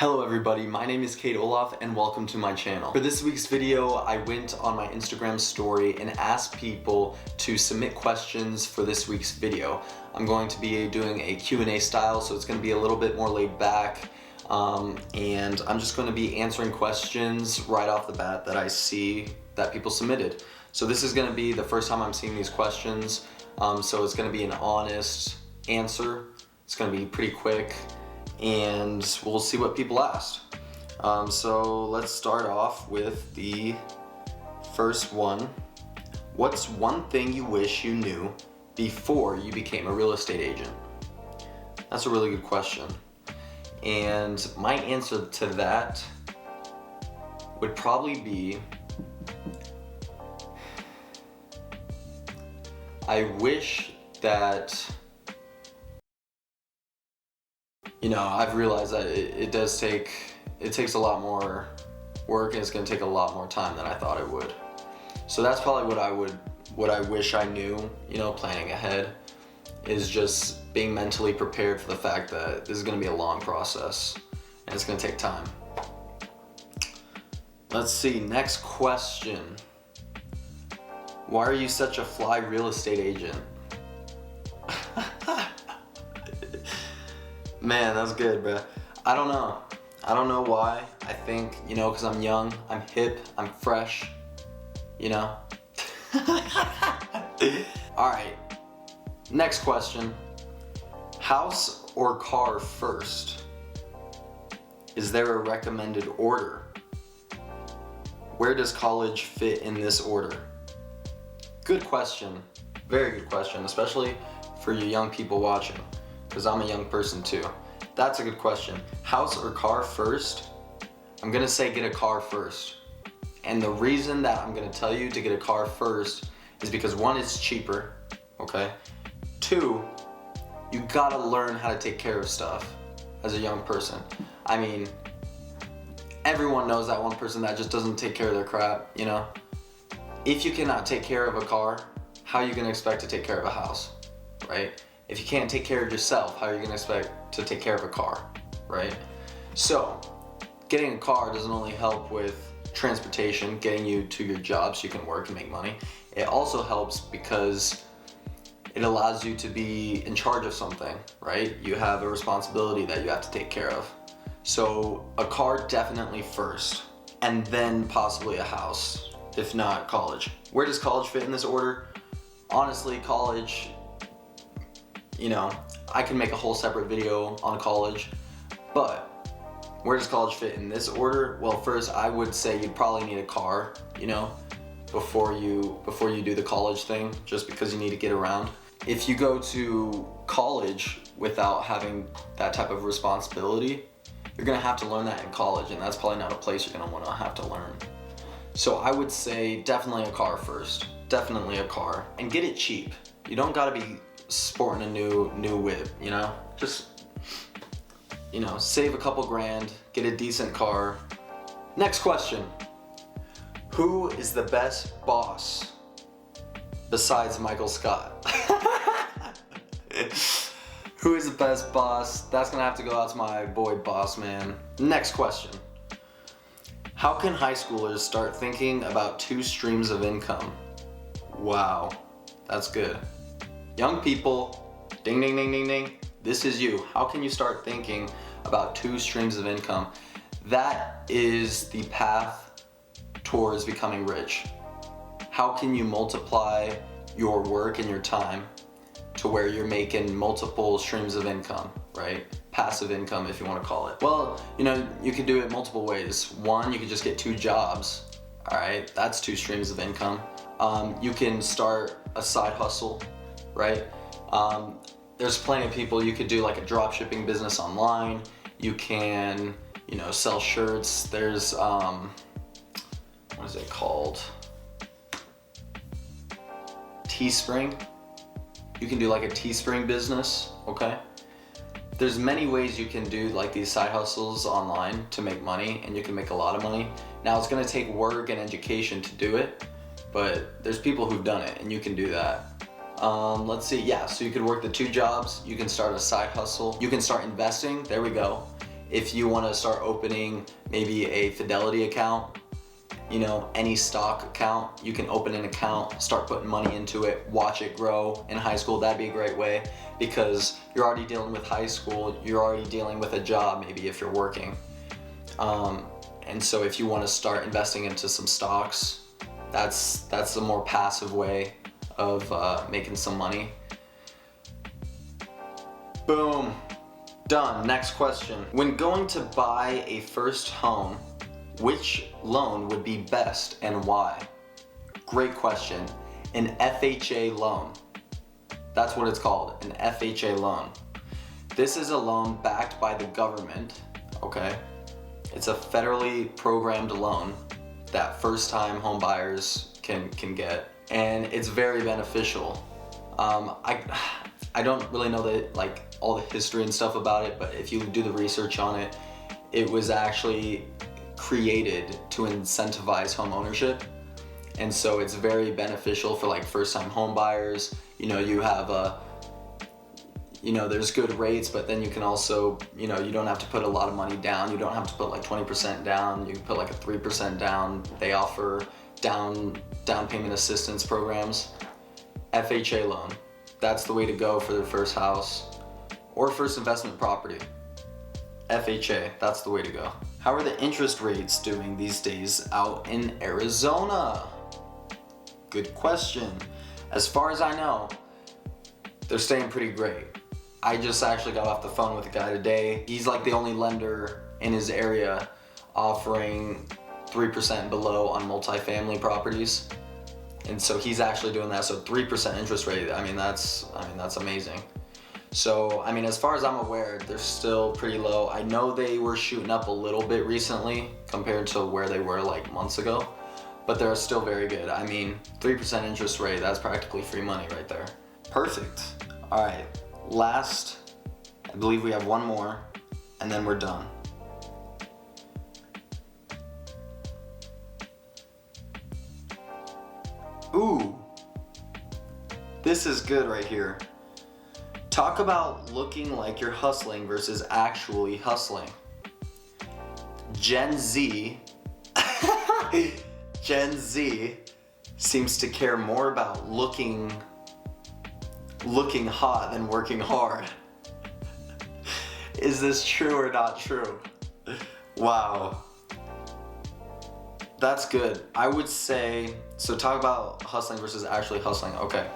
Hello everybody, my name is Kate Olaf and welcome to my channel. For this week's video, I went on my Instagram story and asked people to submit questions for this week's video. I'm going to be doing a Q&A style, so it's going to be a little bit more laid back. And I'm just going to be answering questions right off the bat that I see that people submitted. So this is going to be the first time I'm seeing these questions, so it's going to be an honest answer. It's going to be pretty quick, and we'll see what people asked. So let's start off with the first one. What's one thing you wish you knew before you became a real estate agent? That's a really good question. And my answer to that would probably be, I wish that, I've realized that it takes a lot more work, and it's going to take a lot more time than I thought it would. So that's probably what I wish I knew, planning ahead, is just being mentally prepared for the fact that this is going to be a long process and it's going to take time. Let's see, next question. Why are you such a fly real estate agent? Man, that's good, bro. I don't know why. I think, because I'm young, I'm hip, I'm fresh, Alright, next question. House or car first? Is there a recommended order? Where does college fit in this order? Good question. Very good question, especially for you young people watching, because I'm a young person too. That's a good question. House or car first? I'm gonna say get a car first. And the reason that I'm gonna tell you to get a car first is because one, it's cheaper, okay? Two, you gotta learn how to take care of stuff as a young person. I mean, everyone knows that one person that just doesn't take care of their crap, If you cannot take care of a car, how are you gonna expect to take care of a house, right? If you can't take care of yourself, how are you gonna expect to take care of a car, right? So, getting a car doesn't only help with transportation, getting you to your job so you can work and make money. It also helps because it allows you to be in charge of something, right? You have a responsibility that you have to take care of. So a car definitely first, and then possibly a house, if not college. Where does college fit in this order? Honestly, college, I can make a whole separate video on college, but where does college fit in this order? Well, first I would say you'd probably need a car, before you do the college thing, just because you need to get around. If you go to college without having that type of responsibility, you're gonna have to learn that in college, and that's probably not a place you're gonna wanna have to learn. So I would say definitely a car first, definitely a car, and get it cheap. You don't gotta be sporting a new whip, just, save a couple grand, get a decent car. Next question. Who is the best boss besides Michael Scott? Who is the best boss? That's gonna have to go out to my boy Boss Man. Next question. How can high schoolers start thinking about 2 streams of income? Wow, that's good. Young people, ding ding ding ding ding, this is you. How can you start thinking about 2 streams of income? That is the path towards becoming rich. How can you multiply your work and your time to where you're making multiple streams of income, right? Passive income, if you want to call it. Well, you can do it multiple ways. One, you could just get 2 jobs, all right? That's 2 streams of income. You can start a side hustle, right? There's plenty of people. You could do like a drop shipping business online. You can, sell shirts. There's, what is it called? Teespring. You can do like a Teespring business, okay? There's many ways you can do like these side hustles online to make money, and you can make a lot of money. Now it's gonna take work and education to do it, but there's people who've done it, and you can do that. Let's see, yeah, so you could work the 2 jobs, you can start a side hustle, you can start investing, there we go. if you want to start opening maybe a Fidelity account, any stock account, you can open an account, start putting money into it, watch it grow in high school. That'd be a great way, because you're already dealing with high school, you're already dealing with a job maybe if you're working. And so if you want to start investing into some stocks, that's a more passive way of making some money. Boom. Done. Next question. When going to buy a first home, which loan would be best and why? Great question. An FHA loan. That's what it's called, an FHA loan. This is a loan backed by the government, okay? It's a federally programmed loan that first-time home buyers can get, and it's very beneficial. I don't really know all the history and stuff about it, but if you do the research on it, it was actually created to incentivize home ownership, and so it's very beneficial for first-time home buyers. You have there's good rates, but then you can also, you don't have to put a lot of money down. You don't have to put 20% down. You can put a 3% down. They offer down payment assistance programs. FHA loan, that's the way to go for their first house or first investment property. FHA, that's the way to go. How are the interest rates doing these days out in Arizona? Good question. As far as I know, they're staying pretty great. I just actually got off the phone with a guy today. He's the only lender in his area offering 3% below on multifamily properties. And so he's actually doing that. So 3% interest rate, that's amazing. So, as far as I'm aware, they're still pretty low. I know they were shooting up a little bit recently compared to where they were months ago, but they're still very good. 3% interest rate, that's practically free money right there. Perfect. All right. Last, I believe we have one more, and then we're done. Ooh, this is good right here. Talk about looking like you're hustling versus actually hustling. Gen Z seems to care more about looking hot than working hard. Is this true or not true? Wow. That's good. I would say, so talk about hustling versus actually hustling. Okay.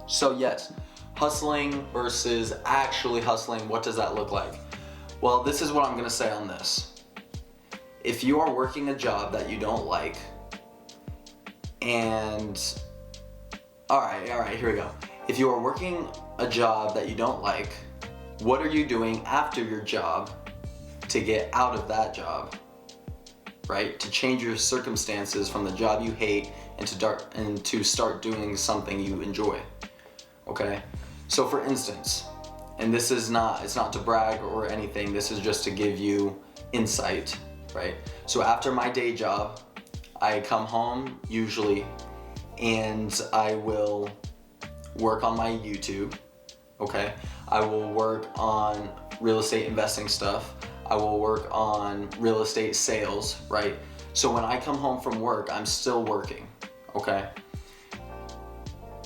So yes, hustling versus actually hustling, what does that look like? Well, this is what I'm gonna say on this. If you are working a job that you don't like, and all right, here we go. If you are working a job that you don't like, what are you doing after your job to get out of that job, right? To change your circumstances from the job you hate and to start doing something you enjoy, okay? So for instance, and it's not to brag or anything, this is just to give you insight, right? So after my day job, I come home usually and I will work on my YouTube, okay? I will work on real estate investing stuff. I will work on real estate sales, right? So when I come home from work, I'm still working, okay?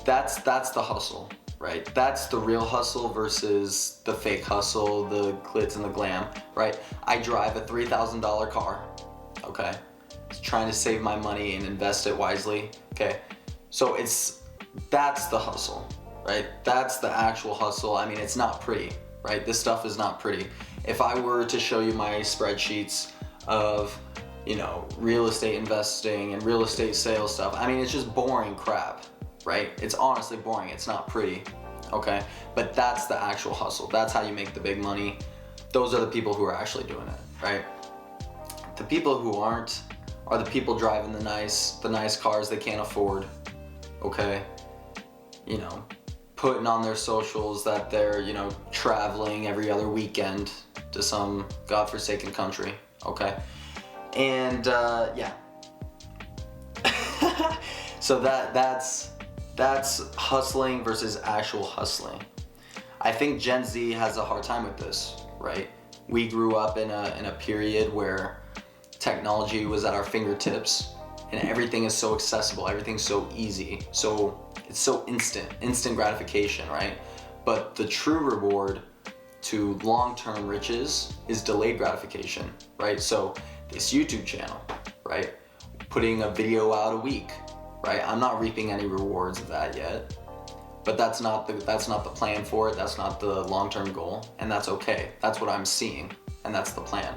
That's the hustle, right? That's the real hustle versus the fake hustle, the glitz and the glam, right? I drive a $3,000 car, okay? Trying to save my money and invest it wisely, okay? So that's the hustle, right? That's the actual hustle. It's not pretty, right? This stuff is not pretty. If I were to show you my spreadsheets of, real estate investing and real estate sales stuff, it's just boring crap, right? It's honestly boring. It's not pretty, okay? But that's the actual hustle. That's how you make the big money. Those are the people who are actually doing it, right? The people who aren't are the people driving the nice cars they can't afford, okay? Putting on their socials that they're, traveling every other weekend to some godforsaken country, okay? And yeah. So that's hustling versus actual hustling. I think Gen Z has a hard time with this, right? We grew up in a period where technology was at our fingertips and everything is so accessible, everything's so easy, so it's so instant gratification, right? But the true reward to long-term riches is delayed gratification, right? So this YouTube channel, right? Putting a video out a week, right? I'm not reaping any rewards of that yet, but that's not the plan for it. That's not the long-term goal, and that's okay. That's what I'm seeing, and that's the plan.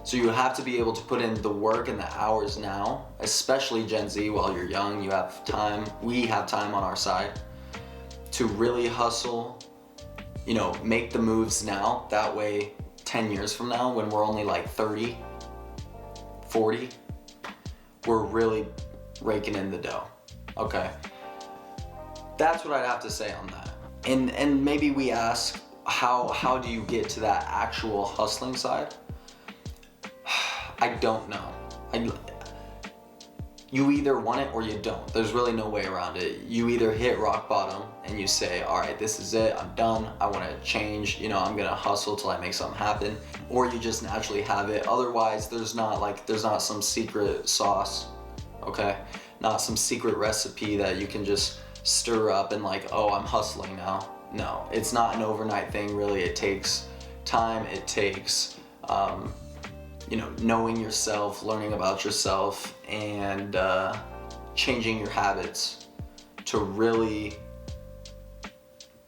So you have to be able to put in the work and the hours now, especially Gen Z. While you're young, you have time. We have time on our side to really hustle, you know, make the moves now. That way, 10 years from now, when we're only like 30, 40, we're really raking in the dough, okay? That's what I'd have to say on that. And maybe we ask, how do you get to that actual hustling side? I don't know. You either want it or you don't. There's really no way around it. You either hit rock bottom and you say, all right, this is it, I'm done, I want to change, you know, I'm gonna hustle till I make something happen, or you just naturally have it. Otherwise, there's not some secret sauce, okay? Not some secret recipe that you can just stir up and like, oh, I'm hustling now. No, it's not an overnight thing, really. It takes time, it takes, you know, knowing yourself, learning about yourself, and changing your habits to really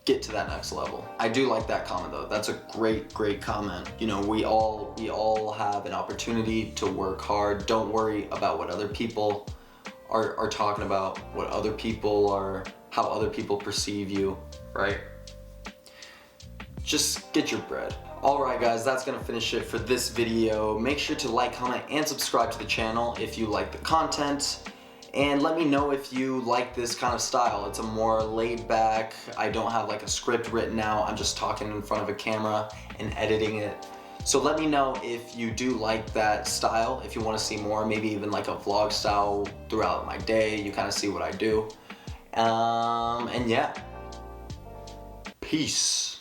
get to that next level. I do like that comment though. That's a great comment. You know, we all have an opportunity to work hard. Don't worry about what other people are talking about, what other people are, how other people perceive you, right? Just get your bread. Alright guys, that's gonna finish it for this video. Make sure to like, comment, and subscribe to the channel if you like the content. And let me know if you like this kind of style. It's a more laid back, I don't have like a script written out, I'm just talking in front of a camera and editing it. So let me know if you do like that style, if you want to see more, maybe even like a vlog style throughout my day, you kind of see what I do. And yeah, peace.